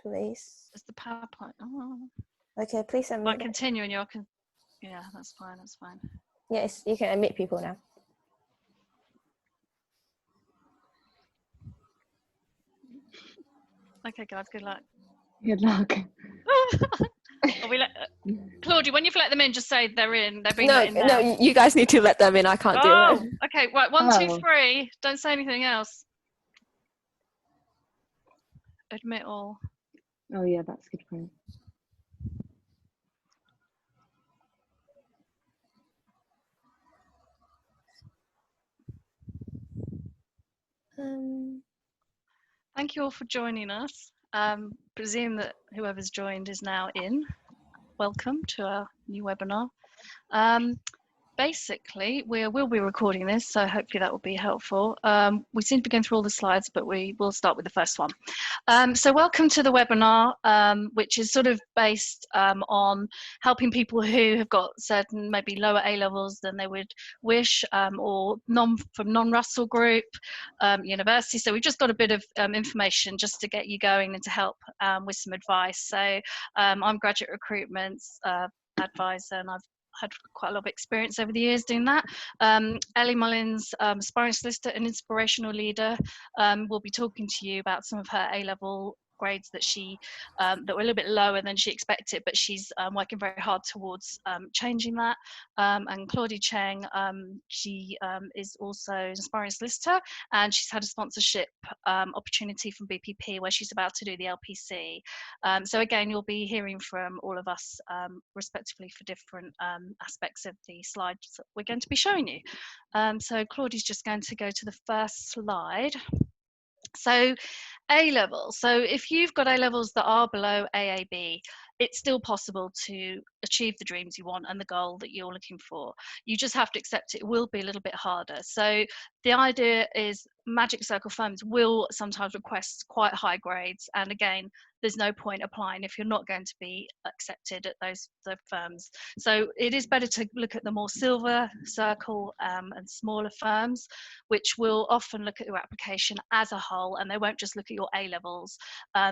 please. It's the PowerPoint. Oh. Okay, please send me. Might continue and you're yeah, that's fine. That's fine. Yes, you can admit people now. Okay, guys. Good luck. Good luck. Claudia, when you've let them in, just say they're in. They're being No, let in now. no, you guys need to let them in. I can't do it. Okay. Right. 1, 2, 3. Don't say anything else. Admit all. Oh yeah, that's a good point. Thank you all for joining us. Presume that whoever's joined is now in. Welcome to our new webinar. Basically, we will be recording this, so hopefully that will be helpful. We seem to be going through all the slides, but we will start with the first one. So welcome to the webinar, which is sort of based on helping people who have got certain maybe lower A levels than they would wish, or from non-Russell group, university. So we've just got a bit of information just to get you going and to help with some advice. So I'm Graduate Recruitment's advisor, and I've had quite a lot of experience over the years doing that. Ellie Mullins, Aspiring Solicitor and Inspirational leader, will be talking to you about some of her A-level grades that she that were a little bit lower than she expected, but she's working very hard towards changing that. And Claudia Cheng, she is also an aspiring solicitor, and she's had a sponsorship opportunity from BPP where she's about to do the LPC. So again, you'll be hearing from all of us respectively for different aspects of the slides that we're going to be showing you. So Claudia's just going to go to the first slide. So A-level, so if you've got A-levels that are below AAB, it's still possible to achieve the dreams you want and the goal that you're looking for. You just have to accept it will be a little bit harder. So the idea is Magic Circle firms will sometimes request quite high grades, and again, there's no point applying if you're not going to be accepted at the firms. So it is better to look at the more Silver Circle and smaller firms, which will often look at your application as a whole, and they won't just look at your A-levels.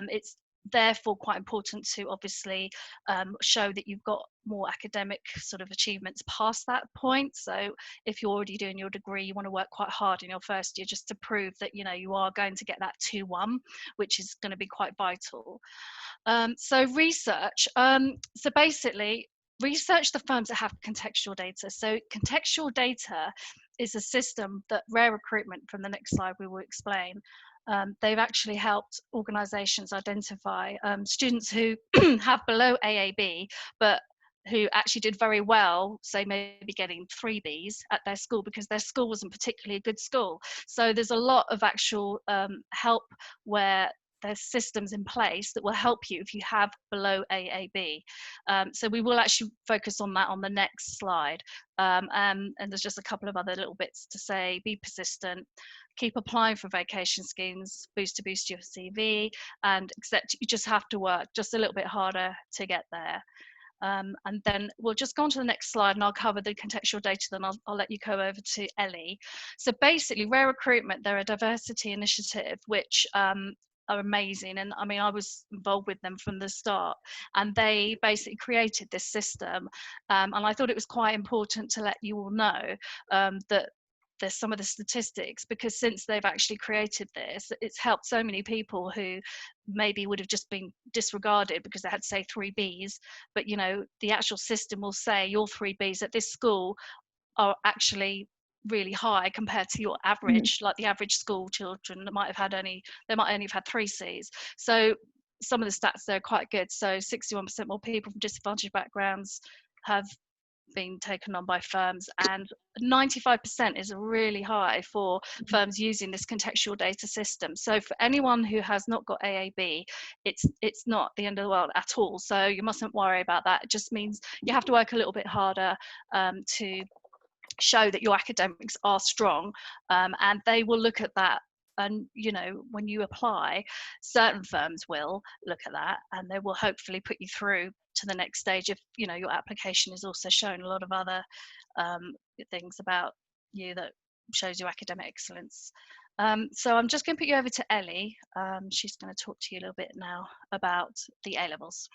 It's therefore quite important to obviously show that you've got more academic sort of achievements past that point. So if you're already doing your degree, you want to work quite hard in your first year just to prove that you are going to get that 2-1, which is going to be quite vital. So research, so basically research the firms that have contextual data. So contextual data is a system that Rare Recruitment, from the next slide we will explain, they've actually helped organisations identify students who have below AAB, but who actually did very well, say maybe getting 3 Bs at their school because their school wasn't particularly a good school. So there's a lot of actual help where there's systems in place that will help you if you have below AAB. So we will actually focus on that on the next slide. And there's just a couple of other little bits to say: be persistent, keep applying for vacation schemes, boost your CV, and accept you just have to work just a little bit harder to get there. And then we'll just go on to the next slide and I'll cover the contextual data, then I'll let you go over to Ellie. So basically, Rare Recruitment, they're a diversity initiative which are amazing, and I mean I was involved with them from the start, and they basically created this system, and I thought it was quite important to let you all know that there's some of the statistics, because since they've actually created this, it's helped so many people who maybe would have just been disregarded because they had, say, 3 Bs, but the actual system will say your 3 Bs at this school are actually really high compared to your average, like the average school children that might only have had 3 Cs. So some of the stats there are quite good. So 61% more people from disadvantaged backgrounds have been taken on by firms, and 95% is really high for firms using this contextual data system. So for anyone who has not got AAB, it's not the end of the world at all. So you mustn't worry about that. It just means you have to work a little bit harder to show that your academics are strong, and they will look at that. And when you apply, certain firms will look at that and they will hopefully put you through to the next stage if your application is also showing a lot of other things about you that shows your academic excellence. So I'm just going to put you over to Ellie. She's going to talk to you a little bit now about the A-levels.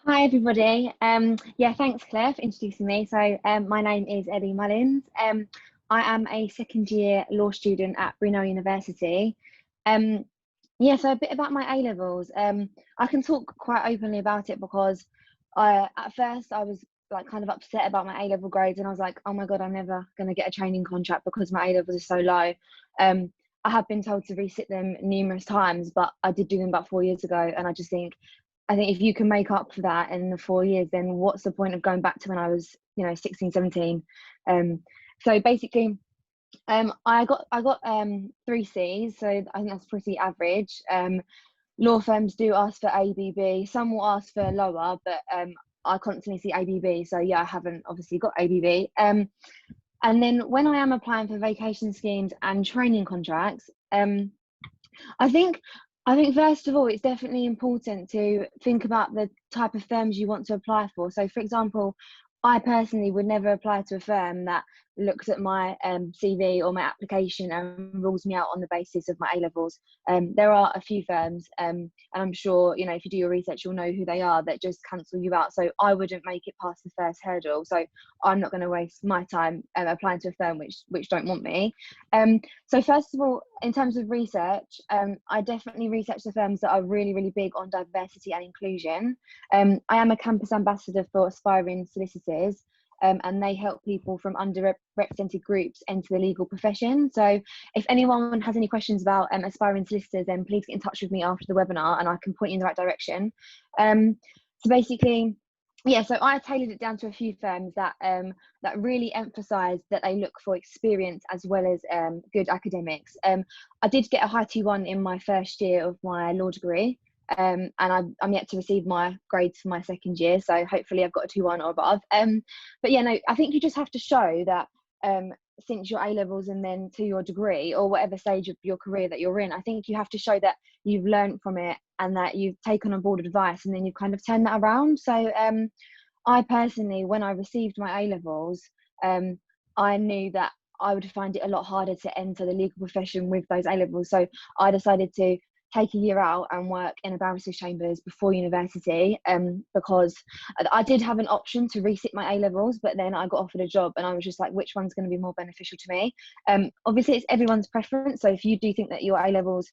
Hi everybody. Yeah, thanks Claire for introducing me. So my name is Ellie Mullins. I am a second year law student at Brunel University. Yeah, so a bit about my A-levels. I can talk quite openly about it because at first I was like kind of upset about my A-level grades, and I was like, oh my God, I'm never going to get a training contract because my A-levels are so low. I have been told to resit them numerous times, but I did do them about 4 years ago, and I think if you can make up for that in the 4 years, then what's the point of going back to when I was, 16, 17? So basically, I got 3 C's, so I think that's pretty average. Law firms do ask for ABB. Some will ask for lower, but I constantly see ABB. So yeah, I haven't obviously got ABB. And then when I am applying for vacation schemes and training contracts, I think first of all, it's definitely important to think about the type of firms you want to apply for. So for example, I personally would never apply to a firm that looks at my CV or my application and rules me out on the basis of my A-levels. There are a few firms, and I'm sure, if you do your research, you'll know who they are, that just cancel you out. So I wouldn't make it past the first hurdle. So I'm not going to waste my time applying to a firm which don't want me. So first of all, in terms of research, I definitely research the firms that are really, really big on diversity and inclusion. I am a campus ambassador for Aspiring Solicitors, and they help people from underrepresented groups enter the legal profession. So if anyone has any questions about Aspiring Solicitors, then please get in touch with me after the webinar and I can point you in the right direction. So basically, yeah, so I tailored it down to a few firms that really emphasise that they look for experience as well as good academics. I did get a high T1 in my first year of my law degree, and I'm yet to receive my grades for my second year, so hopefully I've got a 2-1 or above. But yeah, no, I think you just have to show that since your A-levels and then to your degree or whatever stage of your career that you're in, I think you have to show that you've learned from it and that you've taken on board advice and then you've kind of turned that around. So I personally, when I received my A-levels, I knew that I would find it a lot harder to enter the legal profession with those A-levels. So I decided to take a year out and work in a barrister's chambers before university, because I did have an option to resit my A-levels, but then I got offered a job and I was just like, which one's going to be more beneficial to me? Obviously it's everyone's preference, so if you do think that your A-levels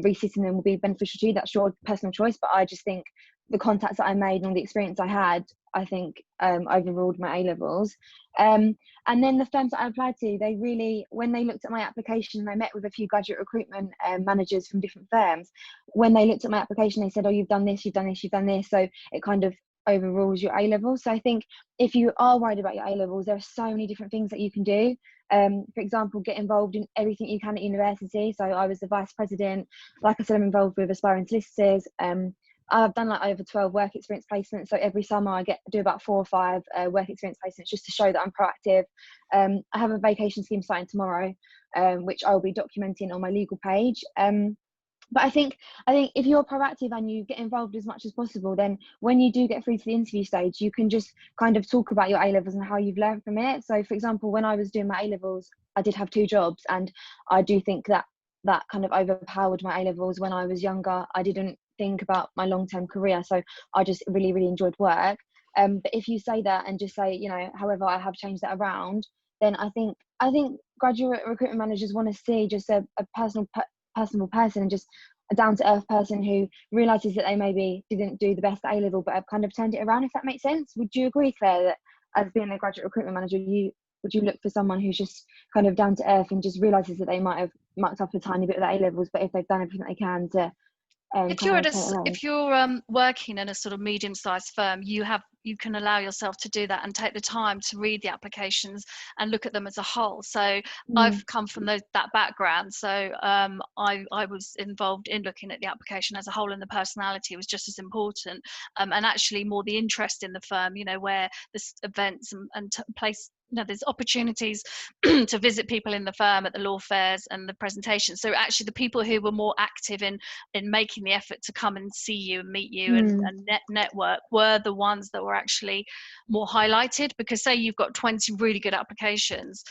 resitting them will be beneficial to you, that's your personal choice, but I just think the contacts that I made and the experience I had, I think overruled my A-levels. And then the firms that I applied to, they really, when they looked at my application, I met with a few graduate recruitment managers from different firms. When they looked at my application, they said, oh, you've done this, you've done this, you've done this. So it kind of overrules your A-levels. So I think if you are worried about your A-levels, there are so many different things that you can do. For example, get involved in everything you can at university. So I was the vice president. Like I said, I'm involved with Aspiring Solicitors. I've done like over 12 work experience placements. So every summer I do about 4 or 5 work experience placements just to show that I'm proactive. I have a vacation scheme starting tomorrow, which I'll be documenting on my legal page. But I think if you're proactive and you get involved as much as possible, then when you do get through to the interview stage, you can just kind of talk about your A-levels and how you've learned from it. So for example, when I was doing my A-levels, I did have 2 jobs, and I do think that kind of overpowered my A-levels. When I was younger, I didn't think about my long-term career, so I just really, really enjoyed work. But if you say that and just say, however, I have changed that around, then I think graduate recruitment managers want to see just a personable person and just a down-to-earth person who realizes that they maybe didn't do the best at A-level but have kind of turned it around, if that makes sense. Would you agree, Claire, that as being a graduate recruitment manager, would you look for someone who's just kind of down-to-earth and just realizes that they might have mucked up a tiny bit of their A-levels, but if they've done everything they can to if you're working in a sort of medium-sized firm, you can allow yourself to do that and take the time to read the applications and look at them as a whole. So I've come from that background, so I was involved in looking at the application as a whole, and the personality was just as important, and actually more the interest in the firm, where there's events and place, there's opportunities to visit people in the firm at the law fairs and the presentations. So actually the people who were more active in making the effort to come and see you and meet you and network were the ones that were actually more highlighted. Because say you've got 20 really good applications,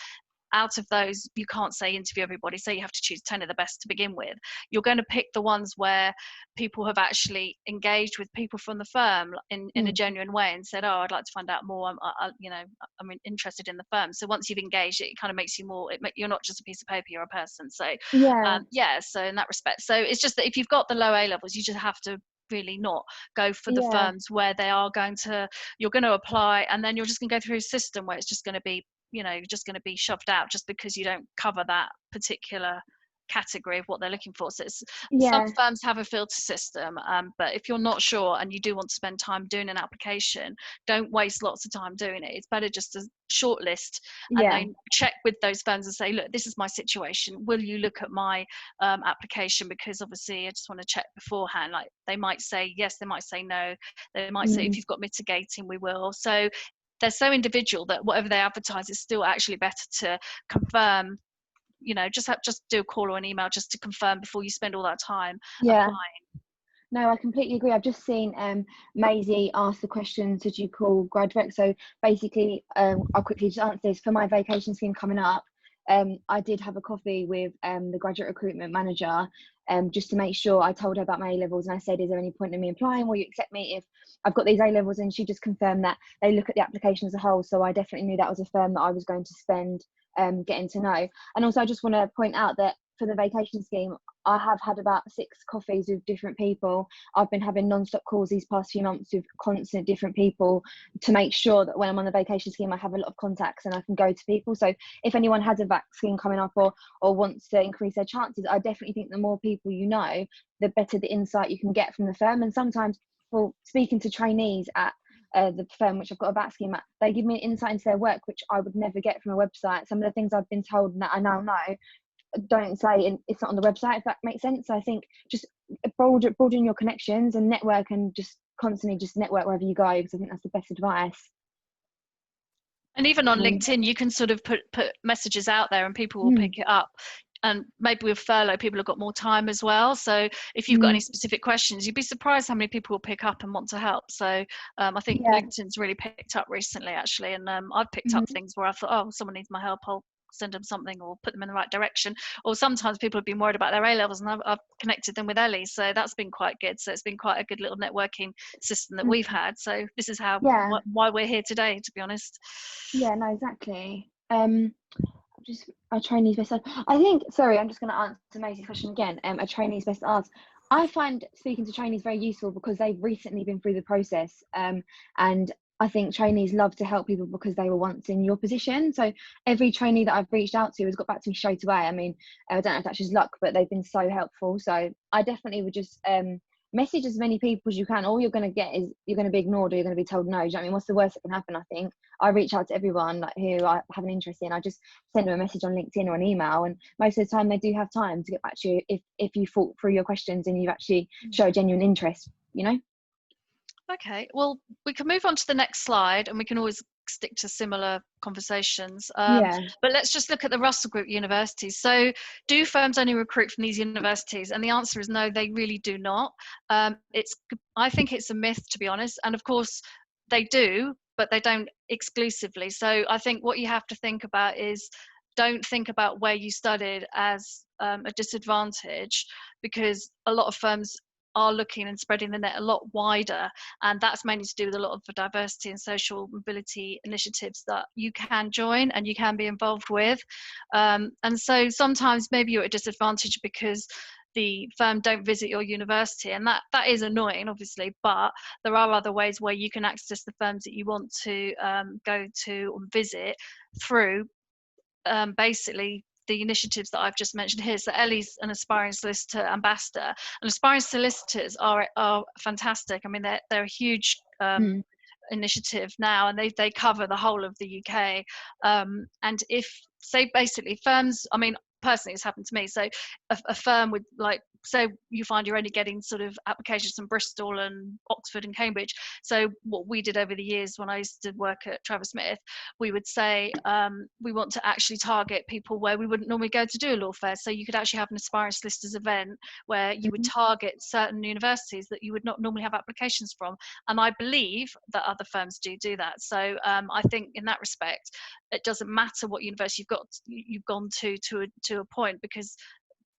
out of those, you can't say interview everybody, so you have to choose 10 of the best to begin with. You're going to pick the ones where people have actually engaged with people from the firm in a genuine way and said, oh, I'd like to find out more, I'm interested in the firm. So once you've engaged, it kind of makes you more, you're not just a piece of paper, you're a person. So so in that respect, so it's just that if you've got the low A levels, you just have to really not go for the firms where you're going to apply, and then you're just going to go through a system where it's just going to be, just going to be shoved out just because you don't cover that particular category of what they're looking for. So some firms have a filter system, but if you're not sure and you do want to spend time doing an application, don't waste lots of time doing it. It's better just to shortlist and then check with those firms and say, look, this is my situation, will you look at my application? Because obviously I just want to check beforehand. Like, they might say yes, they might say no, they might say if you've got mitigating, we will. So they're so individual that whatever they advertise is still actually better to confirm, just do a call or an email just to confirm before you spend all that time applying. No, I completely agree. I've just seen Maisie ask the question, did you call graduate? So basically, I'll quickly just answer this. For my vacation scheme coming up, I did have a coffee with the graduate recruitment manager, just to make sure. I told her about my A-levels and I said, is there any point in me applying? Will you accept me if I've got these A-levels? And she just confirmed that they look at the application as a whole. So I definitely knew that was a firm that I was going to spend getting to know. And also I just want to point out that for the vacation scheme, I have had about 6 coffees with different people. I've been having non-stop calls these past few months with constant different people to make sure that when I'm on the vacation scheme, I have a lot of contacts and I can go to people. So if anyone has a vac scheme coming up or wants to increase their chances, I definitely think the more people you know, the better the insight you can get from the firm. And sometimes, well, speaking to trainees at the firm which I've got a back scheme at, they give me an insight into their work which I would never get from a website. Some of the things I've been told and that I now know don't say, and it's not on the website, if that makes sense. So I think just broaden your connections and network, and just constantly just network wherever you go, because I think that's the best advice. And even on LinkedIn, you can sort of put messages out there and people will pick it up. And maybe with furlough, people have got more time as well. So if you've got any specific questions, you'd be surprised how many people will pick up and want to help. So I think LinkedIn's really picked up recently, actually. And I've picked up things where I thought, oh, someone needs my help, I'll send them something or put them in the right direction. Or sometimes people have been worried about their A-levels and I've connected them with Ellie. So that's been quite good. So it's been quite a good little networking system that we've had. So this is why we're here today, to be honest. Yeah, no, exactly. A trainee's best asked. I think, sorry, I'm just going to answer Maisie's question again. A trainee's best asked. I find speaking to trainees very useful because they've recently been through the process, and I think trainees love to help people because they were once in your position. So every trainee that I've reached out to has got back to me straight away. I mean, I don't know if that's just luck, but they've been so helpful. So I definitely would just message as many people as you can. All you're going to get is you're going to be ignored or you're going to be told no. Do you know what I mean? What's the worst that can happen? I think I reach out to everyone who I have an interest in. I just send them a message on LinkedIn or an email, and most of the time they do have time to get back to you if you thought through your questions and you've actually showed genuine interest, Okay, well, we can move on to the next slide and we can always stick to similar conversations. But let's just look at the Russell Group universities. So do firms only recruit from these universities? And the answer is no, they really do not. I think it's a myth, to be honest. And of course they do, but they don't exclusively. So I think what you have to think about is, don't think about where you studied as a disadvantage, because a lot of firms are looking and spreading the net a lot wider, and that's mainly to do with a lot of the diversity and social mobility initiatives that you can join and you can be involved with, and so sometimes maybe you're at a disadvantage because the firm don't visit your university, and that is annoying, obviously, but there are other ways where you can access the firms that you want to go to or visit through basically the initiatives that I've just mentioned here. So Ellie's an Aspiring Solicitor ambassador, and Aspiring Solicitors are fantastic. I mean, they're a huge initiative now, and they cover the whole of the UK. And if, say, basically firms, I mean, personally it's happened to me, so a firm would like say you find you're only getting sort of applications from Bristol and Oxford and Cambridge. So what we did over the years when I used to work at Travers Smith, we would say we want to actually target people where we wouldn't normally go to do a law fair. So you could actually have an Aspiring Solicitors event where you would target certain universities that you would not normally have applications from. And I believe that other firms do that. So I think in that respect, it doesn't matter what university you've gone to a point, because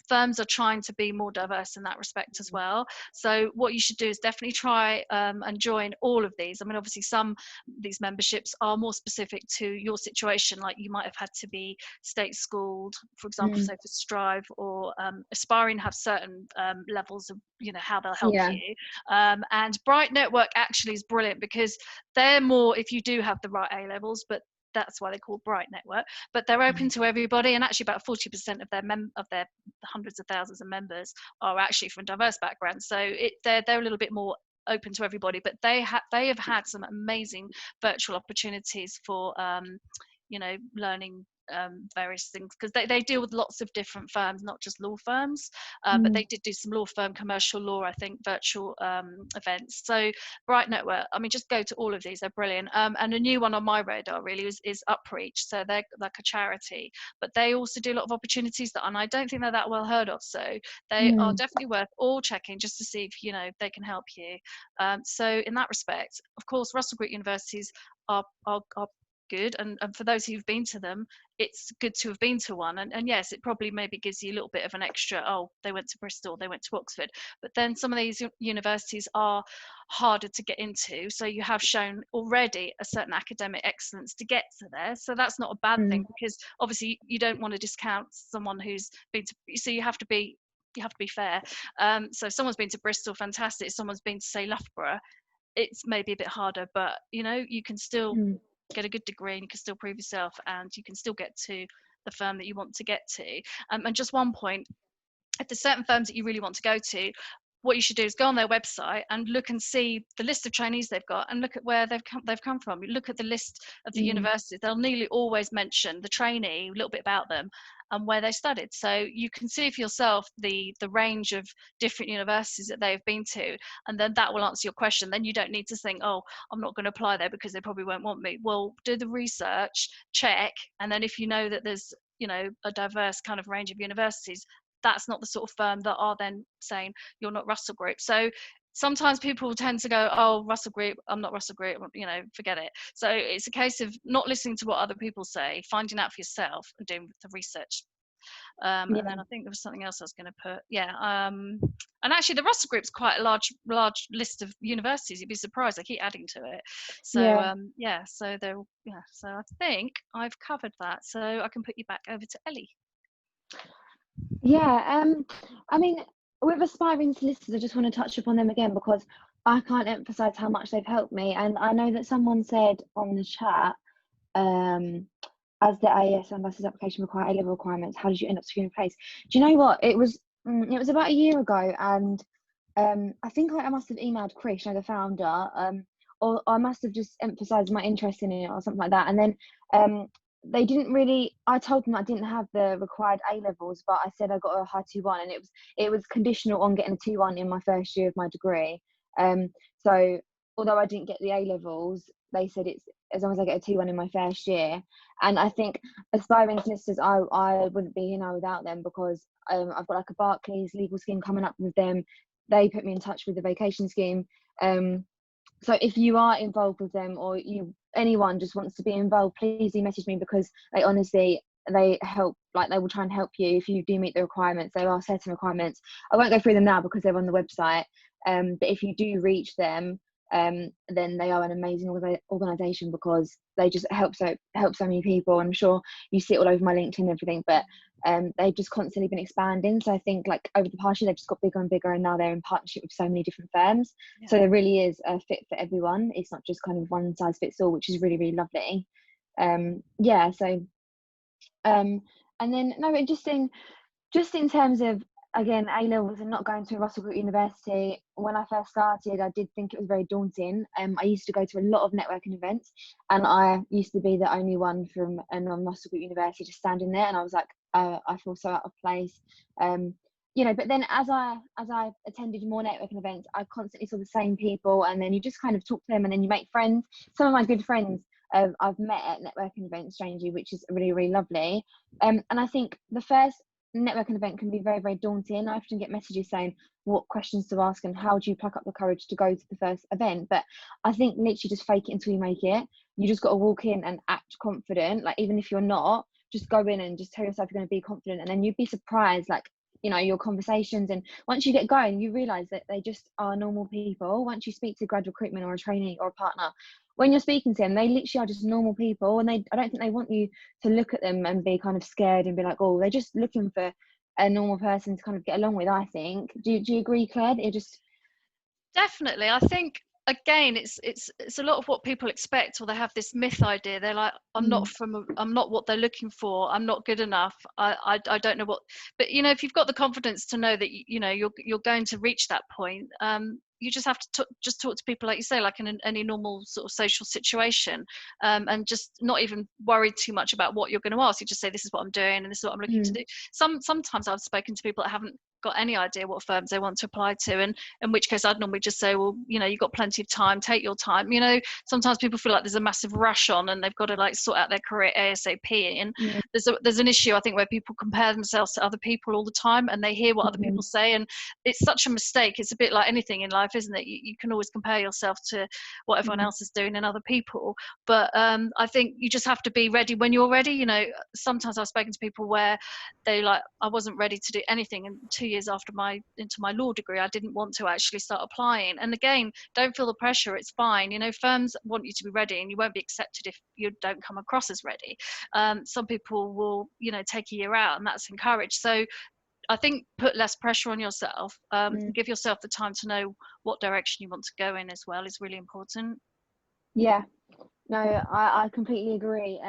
firms are trying to be more diverse in that respect as well. So what you should do is definitely try and join all of these. I mean, obviously some these memberships are more specific to your situation, like you might have had to be state schooled, for example, say for Strive, or Aspiring have certain levels of, you know, how they'll help you. And Bright Network actually is brilliant, because they're more if you do have the right A levels, but that's why they call Bright Network, but they're open to everybody, and actually about 40% of their hundreds of thousands of members are actually from diverse backgrounds. So they're a little bit more open to everybody, but they have had some amazing virtual opportunities for you know, learning various things, because they deal with lots of different firms, not just law firms, but they did do some law firm commercial law, I think, virtual events. So Bright Network, I mean, just go to all of these, they're brilliant. And a new one on my radar really is Upreach. So they're like a charity, but they also do a lot of opportunities and I don't think they're that well heard of, so they are definitely worth all checking, just to see if, you know, they can help you. So in that respect, of course, Russell Group universities are good, and for those who've been to them, it's good to have been to one, and yes, it probably maybe gives you a little bit of an extra, oh, they went to Bristol, they went to Oxford, but then some of these universities are harder to get into, so you have shown already a certain academic excellence to get to there, so that's not a bad thing, because obviously you don't want to discount someone who's been to, so you have to be fair. So if someone's been to Bristol, fantastic. If someone's been to, say, Loughborough, it's maybe a bit harder, but you know, you can still get a good degree, and you can still prove yourself, and you can still get to the firm that you want to get to. And just one point, if there's certain firms that you really want to go to, what you should do is go on their website and look and see the list of trainees they've got, and look at where they've come from. You look at the list of the universities, they'll nearly always mention the trainee, a little bit about them, and where they studied. So you can see for yourself the range of different universities that they've been to, and then that will answer your question. Then you don't need to think, oh, I'm not going to apply there because they probably won't want me. Well, do the research, check, and then if you know that there's, you know, a diverse kind of range of universities, that's not the sort of firm that are then saying you're not Russell Group. So sometimes people tend to go, oh, Russell Group, I'm not Russell Group, you know, forget it. So it's a case of not listening to what other people say, finding out for yourself and doing the research. And then I think there was something else I was going to put. And actually the Russell Group's quite a large list of universities. You'd be surprised, they keep adding to it. So so they're so I think I've covered that, so I can put you back over to Ellie. I mean, with Aspiring Solicitors, I just want to touch upon them again, because I can't emphasize how much they've helped me. And I know that someone said on the chat, as the AS Ambassador's application require A-level requirements, how did you end up securing a place? Do you know what? It was about a year ago, and I think I must have emailed Chris, you know, the founder, or I must have just emphasized my interest in it or something like that. And then they didn't really, I told them I didn't have the required A levels, but I said I got a high 2-1, and it was conditional on getting a 2-1 in my first year of my degree. So although I didn't get the A levels, they said it's as long as I get a 2-1 in my first year. And I think Aspiring Solicitors, I wouldn't be here now without them, because I've got like a Barclays legal scheme coming up with them. They put me in touch with the vacation scheme. So if you are involved with them, or anyone just wants to be involved, please do message me, because they honestly, they help, like they will try and help you if you do meet the requirements. There are certain requirements. I won't go through them now because they're on the website. But if you do reach them, then they are an amazing organisation, because they just help so many people. I'm sure you see it all over my LinkedIn and everything, but they've just constantly been expanding. So I think like over the past year they've just got bigger and bigger, and now they're in partnership with so many different firms. So there really is a fit for everyone. It's not just kind of one size fits all, which is really, really lovely. And then just in terms of, again, A levels and not going to Russell Group University, when I first started, I did think it was very daunting. I used to go to a lot of networking events, and I used to be the only one from a non-Russell Group University just standing there, and I was like, I feel so out of place. but then as I attended more networking events, I constantly saw the same people, and then you just kind of talk to them, and then you make friends. Some of my good friends I've met at networking events, strangely, which is really, really lovely. And I think the first networking event can be very, very daunting. I often get messages saying what questions to ask and how do you pluck up the courage to go to the first event. But I think literally just fake it until you make it. You just got to walk in and act confident. Like, even if you're not, just go in and just tell yourself you're going to be confident, and then you'd be surprised, like, your conversations. And once you get going, you realize that they just are normal people. Once you speak to grad recruitment or a trainee or a partner, when you're speaking to them, they literally are just normal people, and I don't think they want you to look at them and be kind of scared and be like, oh, they're just looking for a normal person to kind of get along with. I think. Do you agree, Claire? It just Definitely. I think, again, it's a lot of what people expect, or they have this myth idea. They're like, I'm not what they're looking for. I'm not good enough. I don't know what. But if you've got the confidence to know that you're going to reach that point, you just have to just talk to people, like you say, like in any normal sort of social situation, and just not even worry too much about what you're going to ask. You just say, this is what I'm doing and this is what I'm looking to do. Sometimes I've spoken to people that haven't got any idea what firms they want to apply to, and in which case I'd normally just say, well, you've got plenty of time, take your time. Sometimes people feel like there's a massive rush on and they've got to like sort out their career ASAP, and there's an issue, I think, where people compare themselves to other people all the time, and they hear what other people say, and it's such a mistake. It's a bit like anything in life, isn't it? You can always compare yourself to what everyone else is doing and other people, but I think you just have to be ready when you're ready. Sometimes I've spoken to people where they like, I wasn't ready to do anything, and 2 years after into my law degree, I didn't want to actually start applying. And again, don't feel the pressure. It's fine. Firms want you to be ready, and you won't be accepted if you don't come across as ready. Some people will take a year out, and that's encouraged. So I think put less pressure on yourself. Give yourself the time to know what direction you want to go in as well is really important. Yeah, no, I completely agree.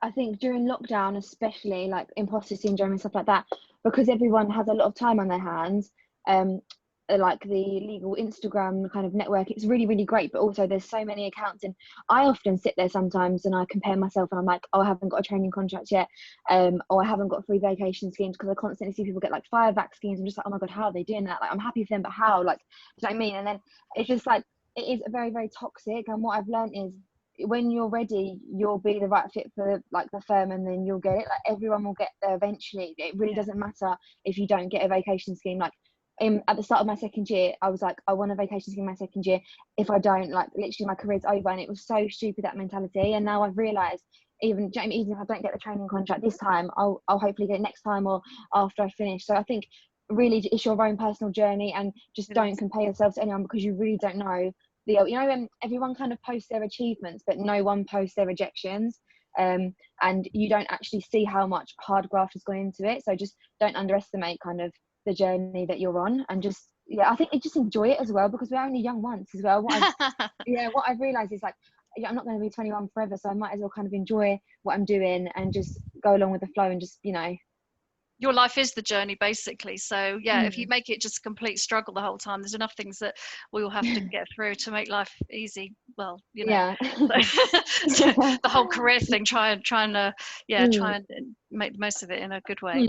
I think during lockdown, especially, like imposter syndrome and stuff like that, because everyone has a lot of time on their hands, like the legal Instagram kind of network, it's really, really great, but also there's so many accounts, and I often sit there sometimes and I compare myself, and I'm like, oh, I haven't got a training contract yet, or I haven't got free vacation schemes, because I constantly see people get like 5 vac schemes. I'm just like, oh my god, how are they doing that? Like, I'm happy for them, but how? Like, do you know what I mean? And then it's just like, it is very, very toxic. And what I've learned is, when you're ready, you'll be the right fit for like the firm, and then you'll get it. Like, everyone will get there eventually. It really doesn't matter if you don't get a vacation scheme. Like, at the start of my second year, I was like, I want a vacation scheme my second year. If I don't, like, literally my career's over. And it was so stupid, that mentality. And now I've realised, even if I don't get the training contract this time, I'll hopefully get it next time or after I finish. So I think really it's your own personal journey, and just don't compare yourself to anyone, because you really don't know everyone kind of posts their achievements, but no one posts their rejections, and you don't actually see how much hard graft has gone into it. So just don't underestimate kind of the journey that you're on, and just I think just enjoy it as well, because we're only young once as well. What I've realized is, like, I'm not going to be 21 forever, so I might as well kind of enjoy what I'm doing and just go along with the flow, and just your life is the journey, basically. So if you make it just a complete struggle the whole time, there's enough things that we will have to get through to make life easy. Well, so the whole career thing, try and make the most of it in a good way.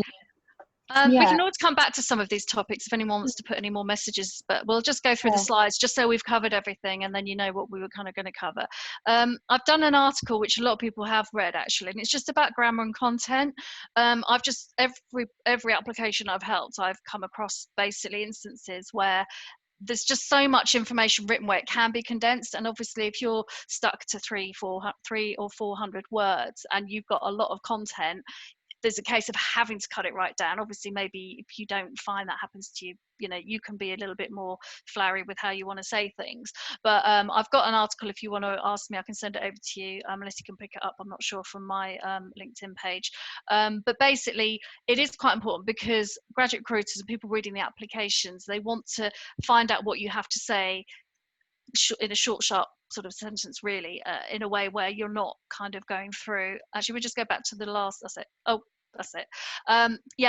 We can always come back to some of these topics if anyone wants to put any more messages, but we'll just go through the slides just so we've covered everything, and then you know what we were kind of going to cover. I've done an article which a lot of people have read, actually, and it's just about grammar and content. I've just, every application I've helped, I've come across basically instances where there's just so much information written where it can be condensed, and obviously if you're stuck to 300 or 400 words and you've got a lot of content, there's a case of having to cut it right down. Obviously, maybe if you don't find that happens to you, you can be a little bit more flowery with how you want to say things. But I've got an article, if you want to ask me, I can send it over to you, unless you can pick it up, I'm not sure, from my LinkedIn page. But basically, it is quite important, because graduate recruiters and people reading the applications, they want to find out what you have to say in a short, sharp sort of sentence, really, in a way where you're not kind of going through. Actually, we just go back to the last. That's it.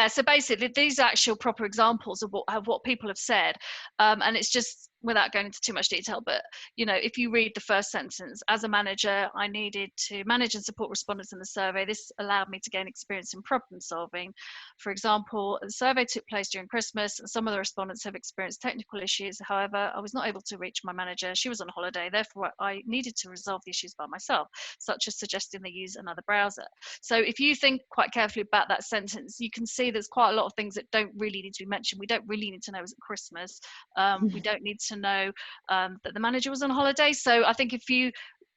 So basically, these are actual proper examples of what people have said, and it's just without going into too much detail, but if you read the first sentence, as a manager, I needed to manage and support respondents in the survey. This allowed me to gain experience in problem solving. For example, the survey took place during Christmas and some of the respondents have experienced technical issues. However, I was not able to reach my manager. She was on holiday. Therefore, I needed to resolve the issues by myself, such as suggesting they use another browser. So if you think quite carefully about that sentence, you can see there's quite a lot of things that don't really need to be mentioned. We don't really need to know it's Christmas. We don't need to know that the manager was on holiday. So I think if you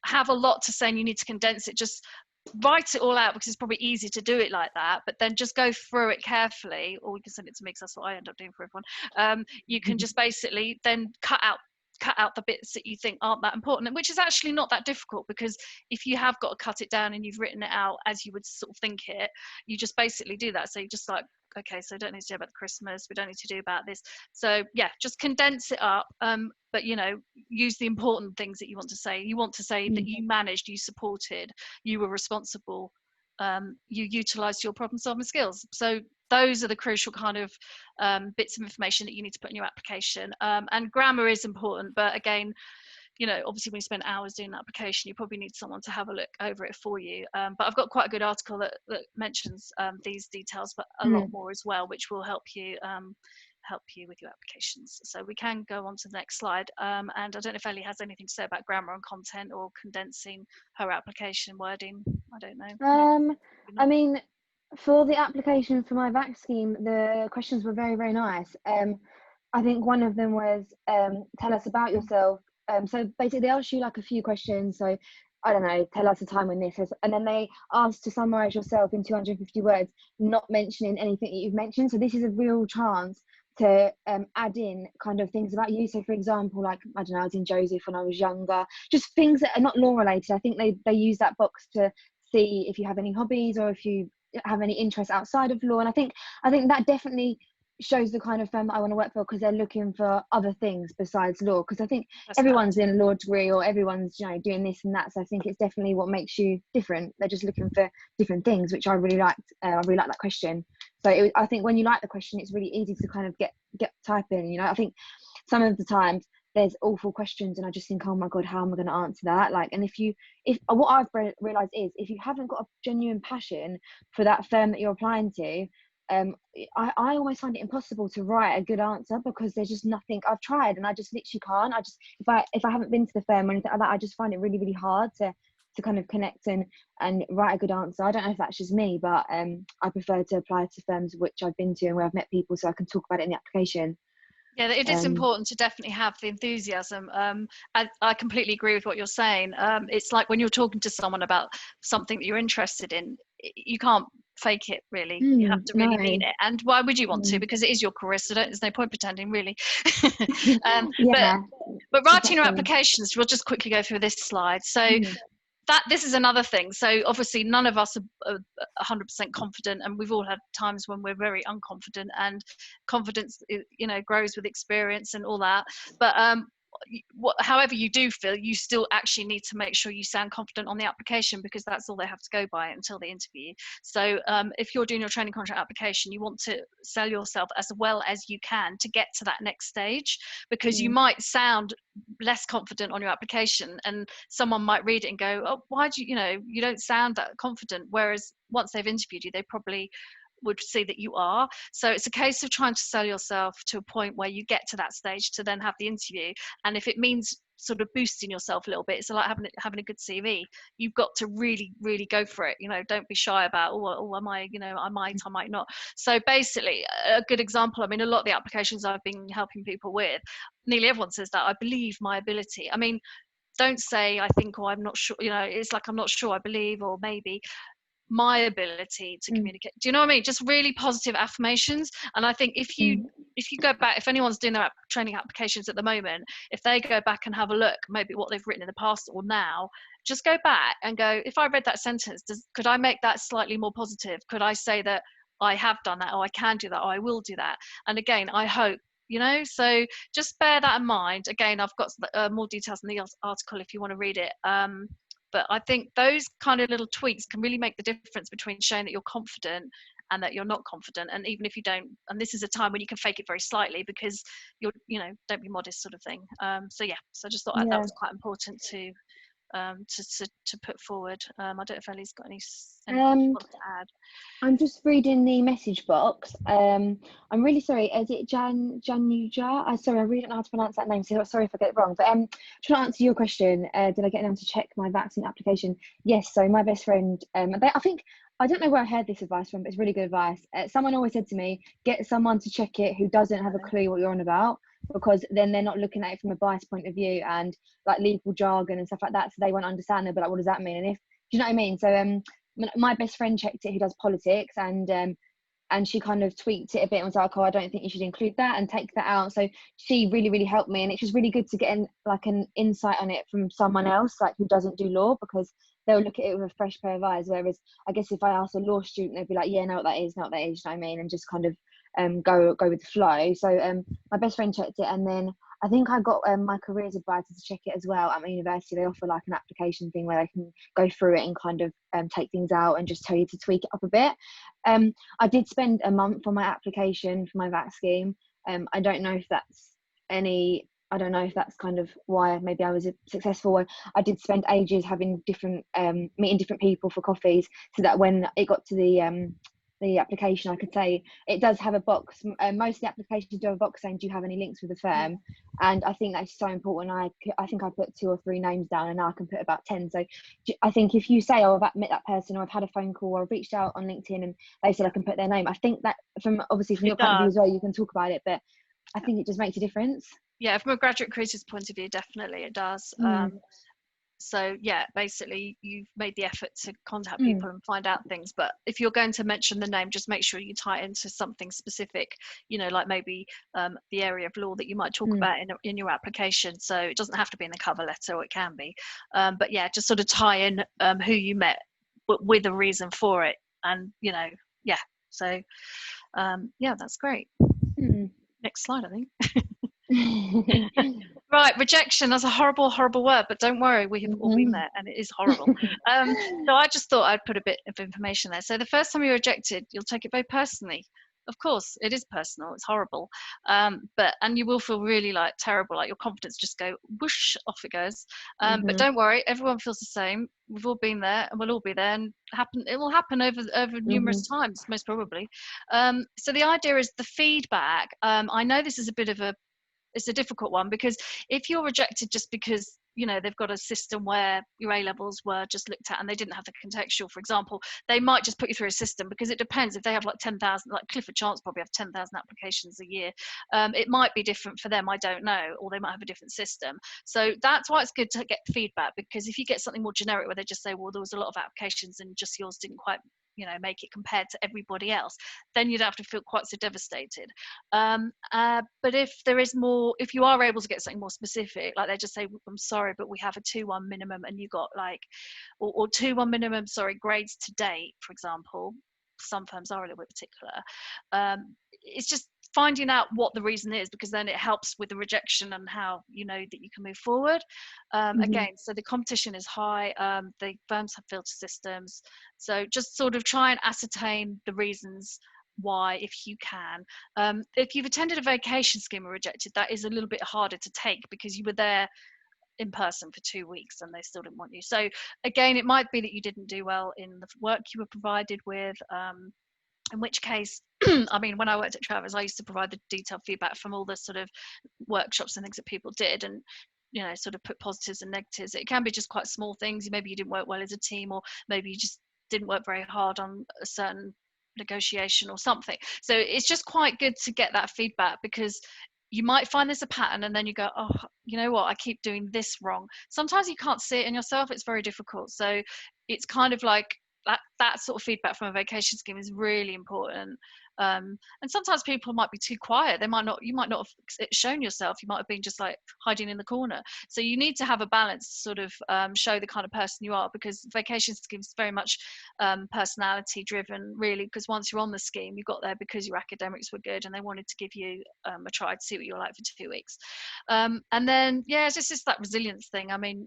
have a lot to say and you need to condense it, just write it all out, because it's probably easy to do it like that, but then just go through it carefully, or you can send it to me because that's what I end up doing for everyone. You can just basically then cut out the bits that you think aren't that important, which is actually not that difficult, because if you have got to cut it down and you've written it out as you would sort of think it, you just basically do that. So you just like, okay, so don't need to do about the Christmas, we don't need to do about this. So yeah, just condense it up, but use the important things that you want to say. You want to say that you managed, you supported, you were responsible, you utilized your problem solving skills. So those are the crucial kind of bits of information that you need to put in your application. And grammar is important, but again, obviously when you spend hours doing an application, you probably need someone to have a look over it for you. But I've got quite a good article that mentions these details, but a lot more as well, which will help you with your applications. So we can go on to the next slide. And I don't know if Ellie has anything to say about grammar and content or condensing her application wording. I don't know. I mean, for the application for my VAC scheme, the questions were very, very nice. I think one of them was tell us about yourself. So basically they asked you like a few questions. So I don't know, tell us a time when this is, and then they asked to summarize yourself in 250 words, not mentioning anything that you've mentioned. So this is a real chance to add in kind of things about you. So for example, like, I don't know, I was in Joseph when I was younger, just things that are not law related. I think they use that box to see if you have any hobbies or if you have any interests outside of law. And I think that definitely shows the kind of firm that I want to work for, because they're looking for other things besides law, because I think everyone's in a law degree or everyone's doing this and that. So I think it's definitely what makes you different. They're just looking for different things, which I really liked. I really liked that question. So I think when you like the question, it's really easy to kind of get typing. I think some of the times there's awful questions and I just think, oh my god, how am I going to answer that? Like, and if what I've realized is, if you haven't got a genuine passion for that firm that you're applying to, I almost find it impossible to write a good answer, because there's just nothing. I've tried and I just literally can't. If I haven't been to the firm or anything like that, I just find it really, really hard to kind of connect and write a good answer. I don't know if that's just me, but I prefer to apply to firms which I've been to and where I've met people, so I can talk about it in the application. Yeah, it is important to definitely have the enthusiasm. I completely agree with what you're saying. It's like when you're talking to someone about something that you're interested in, you can't fake it, really. You have to really mean it. And why would you want to? Because it is your career, so there's no point pretending, really. Yeah, but writing your applications, we'll just quickly go through this slide. So this is another thing. So obviously none of us are 100% confident, and we've all had times when we're very unconfident, and confidence grows with experience and all that. But however you do feel, you still actually need to make sure you sound confident on the application, because that's all they have to go by until they interview. So if you're doing your training contract application, you want to sell yourself as well as you can to get to that next stage, because you might sound less confident on your application and someone might read it and go, oh, why do you don't sound that confident, whereas once they've interviewed you, they probably would see that you are. So it's a case of trying to sell yourself to a point where you get to that stage to then have the interview. And if it means sort of boosting yourself a little bit, it's like having a good CV. You've got to really, really go for it. Don't be shy about, I might not. So basically, a good example, I mean, a lot of the applications I've been helping people with, nearly everyone says that I believe my ability. I mean, don't say I think, or I'm not sure, it's like, I'm not sure, I believe, or maybe. My ability to communicate. Do you know what I mean? Just really positive affirmations. And I think if you go back, if anyone's doing their training applications at the moment, if they go back and have a look, maybe what they've written in the past or now, just go back and go, if I read that sentence, could I make that slightly more positive? Could I say that I have done that, or I can do that, or I will do that? And again, I hope, so just bear that in mind. Again, I've got more details in the article if you want to read it. But I think those kind of little tweaks can really make the difference between showing that you're confident and that you're not confident. And even if you don't, and this is a time when you can fake it very slightly because you're, don't be modest, sort of thing. So I just thought that was quite important to put forward. I don't know if Ellie's got anything she wants to add. I'm just reading the message box. I'm really sorry. Is it Januja? Sorry, I really don't know how to pronounce that name. So sorry if I get it wrong. But to answer your question, did I get them to check my vaccine application? Yes. So my best friend, I don't know where I heard this advice from, but it's really good advice. Someone always said to me, get someone to check it who doesn't have a clue what you're on about, because then they're not looking at it from a biased point of view and like legal jargon and stuff like that. So they won't understand. They'll be like, what does that mean? And do you know what I mean? So my best friend checked it, who does politics, and she kind of tweaked it a bit and was like, oh, I don't think you should include that and take that out. So she really, really helped me, and it's just really good to get an insight on it from someone else, like who doesn't do law, because they'll look at it with a fresh pair of eyes. Whereas I guess if I ask a law student, they'd be like, yeah, know what that is, you know what I mean, and just kind of go with the flow. So my best friend checked it, and then I think I got my careers advisor to check it as well. At my university, they offer like an application thing where they can go through it and kind of take things out and just tell you to tweak it up a bit. I did spend a month on my application for my VAT scheme. I don't know if that's kind of why maybe I was successful. I did spend ages having meeting different people for coffees, so that when it got to the application, I could say it does have a box. Most of the applications do have a box saying, do you have any links with the firm? And I think that's so important. I think I put 2 or 3 names down, and now I can put about 10. So I think if you say, oh, I've met that person, or I've had a phone call, or I've reached out on LinkedIn and they said I can put their name, I think that from your point of view as well, you can talk about it, but I think it just makes a difference. Yeah, from a graduate recruiter's point of view, definitely it does. So yeah, basically you've made the effort to contact people and find out things, but if you're going to mention the name, just make sure you tie it into something specific, like maybe the area of law that you might talk about in your application. So it doesn't have to be in the cover letter, or it can be, but yeah, just sort of tie in who you met with a reason for it. And so that's great. Next slide, I think. Right, rejection, that's a horrible word, but don't worry, we have all been there, and it is horrible. So I just thought I'd put a bit of information there. So the first time you're rejected, you'll take it very personally. Of course, it is personal, it's horrible, and you will feel really like terrible, like your confidence just go whoosh, off it goes. But don't worry, everyone feels the same. We've all been there, and we'll all be there, and it will happen over numerous times, most probably. So the idea is the feedback. I know this is it's a difficult one, because if you're rejected just because they've got a system where your A levels were just looked at and they didn't have the contextual, for example, they might just put you through a system, because it depends. If they have like 10,000, like Clifford Chance probably have 10,000 applications a year, it might be different for them, I don't know, or they might have a different system. So that's why it's good to get feedback, because if you get something more generic where they just say, well, there was a lot of applications and just yours didn't quite make it compared to everybody else, then you'd have to feel quite so devastated. But if you are able to get something more specific, like they just say, I'm sorry, but we have a 2-1 minimum, and you got like, or 2-1 minimum, sorry, grades to date, for example. Some firms are a little bit particular. It's just finding out what the reason is, because then it helps with the rejection and how you know that you can move forward. Again, so the competition is high. The firms have filter systems, so just sort of try and ascertain the reasons why, if you can. If you've attended a vacation scheme and rejected, that is a little bit harder to take, because you were there in person for 2 weeks and they still didn't want you. So again, it might be that you didn't do well in the work you were provided with, in which case, I mean, when I worked at Travers, I used to provide the detailed feedback from all the sort of workshops and things that people did, and sort of put positives and negatives. It can be just quite small things. Maybe you didn't work well as a team, or maybe you just didn't work very hard on a certain negotiation or something. So it's just quite good to get that feedback, because you might find there's a pattern, and then you go, oh, you know what, I keep doing this wrong. Sometimes you can't see it in yourself. It's very difficult. So it's kind of like that sort of feedback from a vacation scheme is really important. And sometimes people might be too quiet. You might not have shown yourself. You might have been just like hiding in the corner. So you need to have a balance to sort of show the kind of person you are, because vacation schemes very much personality driven, really, because once you're on the scheme, you got there because your academics were good and they wanted to give you a try to see what you're like for 2 weeks. And then it's just that resilience thing. I mean,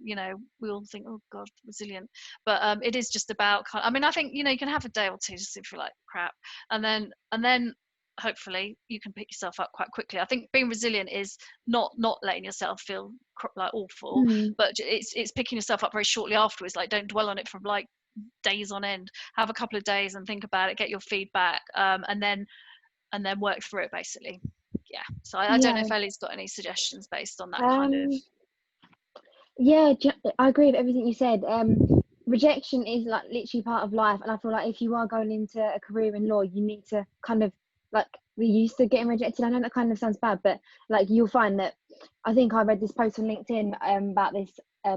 we all think, oh god, resilient, but it is just about I think you can have a day or two just if you're like, crap, and then hopefully you can pick yourself up quite quickly. I think being resilient is not letting yourself feel like awful, but it's picking yourself up very shortly afterwards. Like, don't dwell on it for like days on end. Have a couple of days and think about it, get your feedback, and then work through it, basically. Yeah, so I don't know if Ellie's got any suggestions based on that kind of. Yeah, I agree with everything you said. Rejection is like literally part of life, and I feel like if you are going into a career in law, you need to kind of like be used to getting rejected. I know that kind of sounds bad, but like you'll find that, I think I read this post on LinkedIn about this